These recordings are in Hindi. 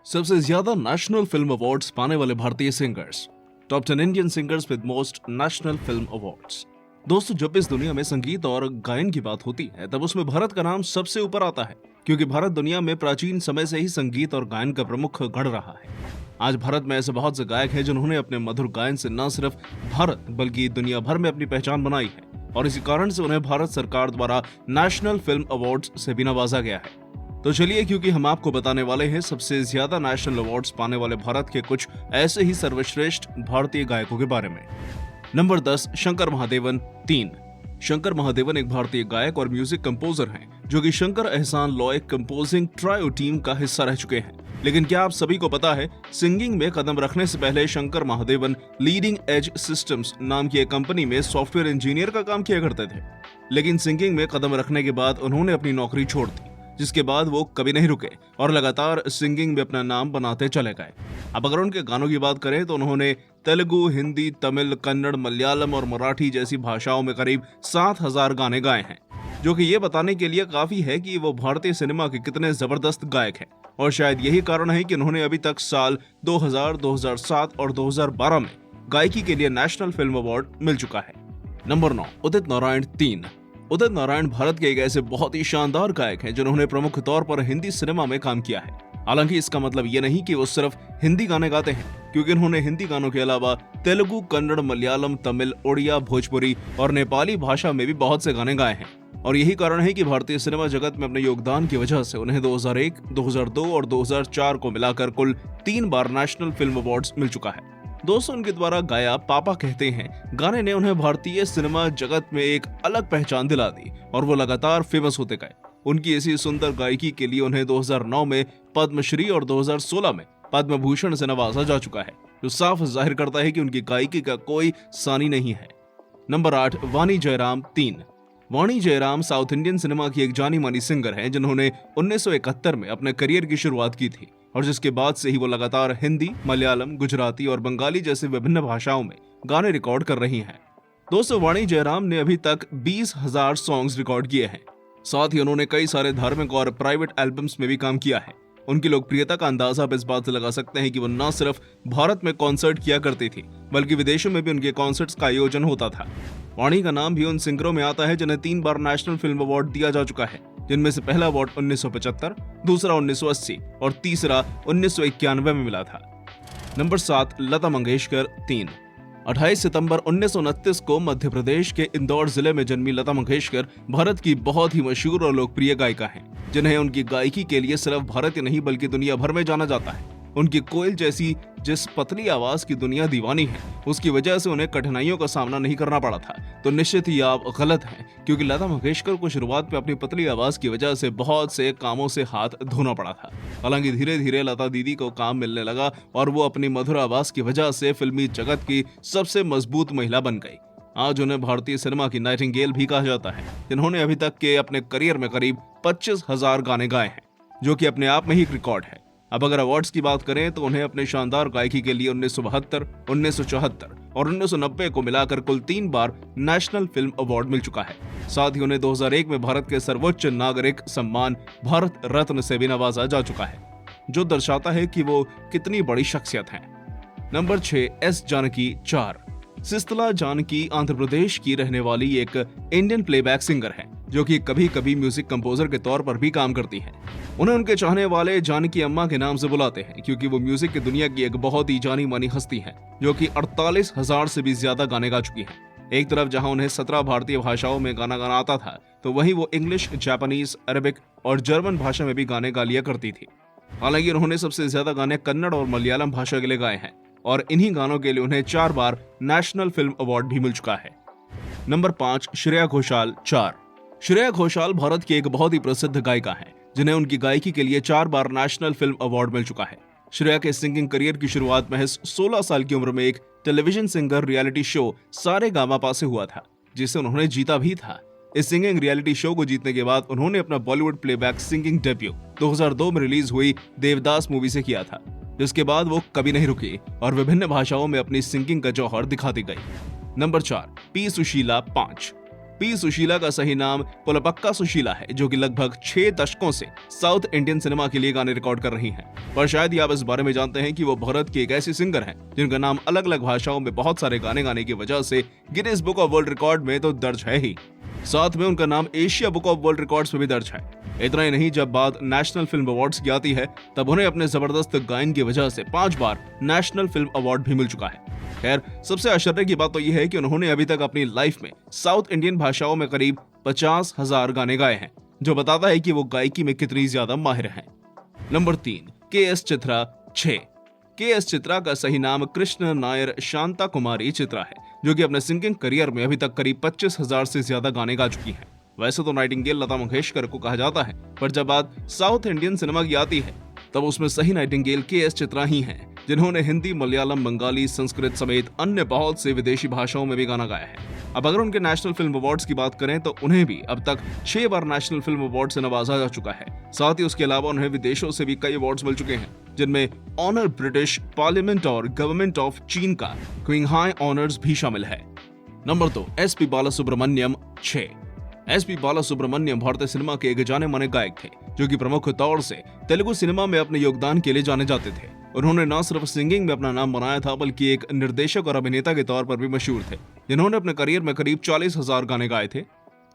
सबसे ज्यादा नेशनल फिल्म अवार्ड्स पाने वाले भारतीय singers. Top 10 Indian singers with most national film awards. दोस्तों, जब इस दुनिया में संगीत और गायन की बात होती है तब उसमें भारत का नाम सबसे ऊपर आता है, क्योंकि भारत दुनिया में प्राचीन समय से ही संगीत और गायन का प्रमुख गढ़ रहा है। आज भारत में ऐसे बहुत से गायक हैं जिन्होंने अपने मधुर गायन से न सिर्फ भारत बल्कि दुनिया भर में अपनी पहचान बनाई है, और इसी कारण से उन्हें भारत सरकार द्वारा नेशनल फिल्म अवार्ड्स से भी नवाजा गया है। तो चलिए, क्योंकि हम आपको बताने वाले हैं सबसे ज्यादा नेशनल अवार्ड्स पाने वाले भारत के कुछ ऐसे ही सर्वश्रेष्ठ भारतीय गायकों के बारे में। नंबर 10, शंकर महादेवन 3। शंकर महादेवन एक भारतीय गायक और म्यूजिक कंपोजर हैं, जो कि शंकर एहसान लॉय कंपोजिंग ट्रायो टीम का हिस्सा रह चुके हैं। लेकिन क्या आप सभी को पता है, सिंगिंग में कदम रखने से पहले Shankar Mahadevan leading edge systems नाम की एक कंपनी में सॉफ्टवेयर इंजीनियर का काम किया करते थे। लेकिन सिंगिंग में कदम रखने के बाद उन्होंने अपनी नौकरी छोड़ दी, जिसके बाद वो कभी नहीं रुके और लगातार सिंगिंग में अपना नाम बनाते चले गए। अब अगर उनके गानों की बात करें तो उन्होंने तेलुगु, हिंदी, तमिल, कन्नड़, मलयालम और मराठी जैसी भाषाओं में करीब 7000 गाने गाए हैं, जो कि ये बताने के लिए काफी है कि वो भारतीय सिनेमा के कितने जबरदस्त गायक हैं। और शायद यही कारण है कि उन्होंने अभी तक साल 2000, 2007 और 2012 में गायकी के लिए नेशनल फिल्म अवार्ड मिल चुका है। नंबर 9, उदित नारायण 3। उदित नारायण भारत के एक ऐसे बहुत ही शानदार गायक हैं जिन्होंने प्रमुख तौर पर हिंदी सिनेमा में काम किया है। हालांकि इसका मतलब ये नहीं कि वो सिर्फ हिंदी गाने गाते हैं, क्योंकि उन्होंने हिंदी गानों के अलावा तेलुगु, कन्नड़, मलयालम, तमिल, ओडिया, भोजपुरी और नेपाली भाषा में भी बहुत से गाने गाए हैं। और यही कारण है कि भारतीय सिनेमा जगत में अपने योगदान की वजह से उन्हें 2001, 2002 और 2004 को मिलाकर कुल 3 बार नेशनल फिल्म अवार्ड्स मिल चुका है। दोस्तों, उनके द्वारा गाया पापा कहते हैं गाने ने उन्हें भारतीय सिनेमा जगत में एक अलग पहचान दिला दी और वो लगातार फेमस होते गए। उनकी ऐसी सुंदर गायकी के लिए उन्हें 2009 में पद्मश्री और 2016 में पद्म भूषण से नवाजा जा चुका है, जो साफ जाहिर करता है कि उनकी गायकी का कोई सानी नहीं है। नंबर 8, वाणी जयराम 3। वाणी जयराम साउथ इंडियन सिनेमा की एक जानी मानी सिंगर हैं, जिन्होंने 1971 में अपने करियर की शुरुआत की थी और जिसके बाद से ही वो लगातार हिंदी, मलयालम, गुजराती और बंगाली जैसी विभिन्न भाषाओं में गाने रिकॉर्ड कर रही हैं। दोस्तों, वाणी जयराम ने अभी तक 20,000 सॉन्ग्स रिकॉर्ड किए हैं। साथ ही उन्होंने कई सारे धार्मिक और प्राइवेट एल्बम्स में भी काम किया है। उनकी लोकप्रियता का अंदाजा आप इस बात से लगा सकते हैं कि वो न सिर्फ भारत में कॉन्सर्ट किया करती थी, बल्कि विदेशों में भी उनके कॉन्सर्ट्स का आयोजन होता था। वाणी का नाम भी उन सिंगरों में आता है जिन्हें 3 बार नेशनल फिल्म अवार्ड दिया जा चुका है, जिनमें से पहला अवार्ड 1975, दूसरा 1980 और तीसरा 1991 में मिला था। नंबर 7, लता मंगेशकर 3। 28 सितंबर 1929 को मध्य प्रदेश के इंदौर जिले में जन्मी लता मंगेशकर भारत की बहुत ही मशहूर और लोकप्रिय गायिका हैं, जिन्हें उनकी गायकी के लिए सिर्फ भारत ही नहीं बल्कि दुनिया भर में जाना जाता है। उनकी कोयल जैसी जिस पतली आवाज की दुनिया दीवानी है, उसकी वजह से उन्हें कठिनाइयों का सामना नहीं करना पड़ा था। तो निश्चित ही आप गलत हैं, क्योंकि लता मंगेशकर को शुरुआत में अपनी पतली आवाज की वजह से बहुत से कामों से हाथ धोना पड़ा था। हालांकि धीरे धीरे लता दीदी को काम मिलने लगा और वो अपनी मधुर आवाज की वजह से फिल्मी जगत की सबसे मजबूत महिला बन गई। आज उन्हें भारतीय सिनेमा की नाइटिंगेल भी कहा जाता है, जिन्होंने अभी तक के अपने करियर में करीब 25,000 गाने गाए हैं, जो कि अपने आप में ही एक रिकॉर्ड है। अब अगर अवार्ड्स की बात करें तो उन्हें अपने शानदार गायकी के लिए 1972, 1974 और 1990 को मिलाकर कुल 3 बार नेशनल फिल्म अवार्ड मिल चुका है। साथ ही उन्हें 2001 में भारत के सर्वोच्च नागरिक सम्मान भारत रत्न से भी नवाजा जा चुका है, जो दर्शाता है कि वो कितनी बड़ी शख्सियत हैं। Number 6, S Janaki 4। सिस्तला जानकी आंध्र प्रदेश की रहने वाली एक इंडियन प्लेबैक सिंगर है, जो कि कभी कभी म्यूजिक कंपोजर के तौर पर भी काम करती हैं। उन्हें उनके चाहने वाले जानकी अम्मा के नाम से बुलाते हैं, क्योंकि वो म्यूजिक की दुनिया की एक बहुत ही जानी मानी हस्ती है, जो कि 48,000 से भी ज्यादा गाने गा चुकी है। एक तरफ जहां उन्हें 17 भारतीय भाषाओं में गाना गाना आता था, तो वहीं वो इंग्लिश, जापानीज, अरबिक और जर्मन भाषा में भी गाने गा लिया करती थी। हालांकि उन्होंने सबसे ज्यादा गाने कन्नड़ और मलयालम भाषा के लिए गाए हैं, और इन्हीं गानों के लिए उन्हें 4 बार नेशनल फिल्म अवार्ड भी मिल चुका है। नंबर 5, श्रेया घोषाल 4। श्रेया घोषाल भारत की एक बहुत ही प्रसिद्ध गायिका है, जिन्हें उनकी गायकी के लिए 4 बार नेशनल फिल्म अवार्ड मिल चुका है। श्रेया के सिंगिंग करियर की शुरुआत महज 16 साल की उम्र में एक television singer reality show Sa Re Ga Ma Pa से हुआ था, जिसे उन्होंने जीता भी था। इस सिंगिंग रियलिटी शो को जीतने के बाद उन्होंने अपना बॉलीवुड प्लेबैक सिंगिंग डेब्यू 2002 में रिलीज हुई देवदास मूवी से किया था, जिसके बाद वो कभी नहीं रुकी और विभिन्न भाषाओं में अपनी सिंगिंग का जौहर दिखाती गई। Number 4, P Sushila 5। P Sushila का सही नाम पुलपक्का सुशीला है, जो कि लगभग 6 दशकों से साउथ इंडियन सिनेमा के लिए गाने रिकॉर्ड कर रही हैं। पर शायद ही आप इस बारे में जानते हैं कि वो भारत की एक ऐसी सिंगर हैं जिनका नाम अलग अलग भाषाओं में बहुत सारे गाने गाने की वजह से Guinness book of world record में तो दर्ज है ही, साथ में उनका नाम Asia book of world records में भी दर्ज है। इतना ही नहीं, जब बात नेशनल फिल्म अवार्ड्स की आती है तब उन्हें अपने जबरदस्त गायन की वजह से 5 बार नेशनल फिल्म अवार्ड भी मिल चुका है। खैर, सबसे आश्चर्य की बात तो यह है कि उन्होंने अभी तक अपनी लाइफ में साउथ इंडियन भाषाओं में करीब 50,000 गाने गाए हैं, जो बताता है कि वो गायकी में कितनी ज्यादा माहिर हैं। Number 3, KS. Chitra 6। KS. Chitra का सही नाम कृष्ण नायर शांता कुमारी चित्रा है, जो कि अपने सिंगिंग करियर में अभी तक करीब 25,000 से ज्यादा गाने गा चुकी हैं। वैसे तो नाइटिंगेल लता मंगेशकर को कहा जाता है, पर जब बात साउथ इंडियन सिनेमा की आती है तब उसमें सही नाइटिंगेल के.एस. चित्रा ही हैं, जिन्होंने हिंदी, मलयालम, बंगाली, संस्कृत समेत अन्य बहुत से विदेशी भाषाओं में भी गाना गाया है। अब अगर उनके नेशनल फिल्म अवार्ड्स की बात करें तो उन्हें भी अब तक 6 बार नेशनल फिल्म अवार्ड से नवाजा जा चुका है। साथ ही उसके अलावा उन्हें विदेशों से भी कई अवार्ड्स मिल चुके हैं, जिनमें ऑनर ब्रिटिश पार्लियामेंट और गवर्नमेंट ऑफ चीन का क्विंगहाई ऑनर्स भी शामिल है। Number 2, S P. Balasubrahmanyam 6। S P. Balasubrahmanyam भारतीय सिनेमा के एक जाने माने गायक थे, जो कि प्रमुख तौर से तेलुगु सिनेमा में अपने योगदान के लिए जाने जाते थे। उन्होंने न सिर्फ सिंगिंग में अपना नाम बनाया था, बल्कि एक निर्देशक और अभिनेता के तौर पर भी मशहूर थे, जिन्होंने अपने करियर में करीब 40,000 गाने गाए थे,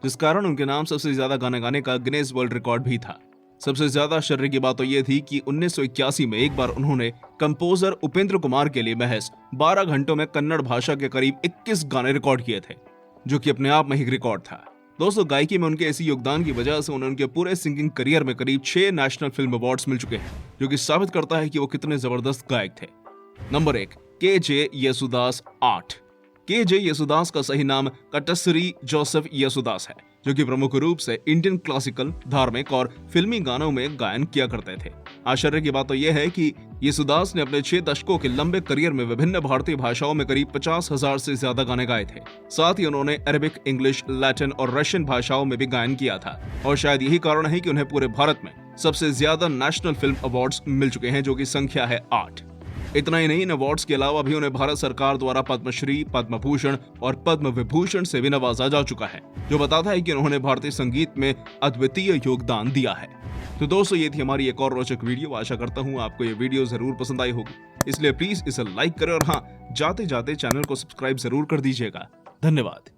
जिस कारण उनके नाम सबसे ज्यादा गाने गाने का गिनेस वर्ल्ड रिकॉर्ड भी था। सबसे ज्यादा आश्चर्य की बात तो यह थी कि 1981 में एक बार उन्होंने कंपोजर उपेंद्र कुमार के लिए महज 12 घंटों में कन्नड़ भाषा के करीब 21 गाने रिकॉर्ड किए थे, जो कि अपने आप में ही रिकॉर्ड था। दोस्तों, गायकी में उनके ऐसी योगदान की वजह से उन्हें उनके पूरे सिंगिंग करियर में करीब 6 नेशनल फिल्म अवार्ड्स मिल चुके हैं, जो कि साबित करता है कि वो कितने जबरदस्त गायक थे। नंबर 1, के.जे. येसुदास 8। के.जे. येसुदास का सही नाम कटसरी जोसेफ येसुदास है, जो कि प्रमुख रूप से इंडियन क्लासिकल, धार्मिक और फिल्मी गानों में गायन किया करते थे। आश्चर्य की बात तो यह है कि येसुदास ने अपने 6 दशकों के लंबे करियर में विभिन्न भारतीय भाषाओं में करीब 50,000 से ज्यादा गाने गाए थे। साथ ही उन्होंने अरबिक, इंग्लिश, लैटिन और रशियन भाषाओं में भी गायन किया था, और शायद यही कारण है कि उन्हें पूरे भारत में सबसे ज्यादा नेशनल फिल्म अवार्ड्स मिल चुके हैं, जो कि संख्या है 8। इतना ही नहीं, इन अवार्ड्स के अलावा भी उन्हें भारत सरकार द्वारा पद्मश्री, पद्म भूषण और पद्म विभूषण से भी नवाजा जा चुका है, जो बताता है कि उन्होंने भारतीय संगीत में अद्वितीय योगदान दिया है। तो दोस्तों, ये थी हमारी एक और रोचक वीडियो। आशा करता हूँ आपको ये वीडियो जरूर पसंद आई होगी, इसलिए प्लीज इसे लाइक करें और हाँ, जाते जाते चैनल को सब्सक्राइब जरूर कर दीजिएगा। धन्यवाद।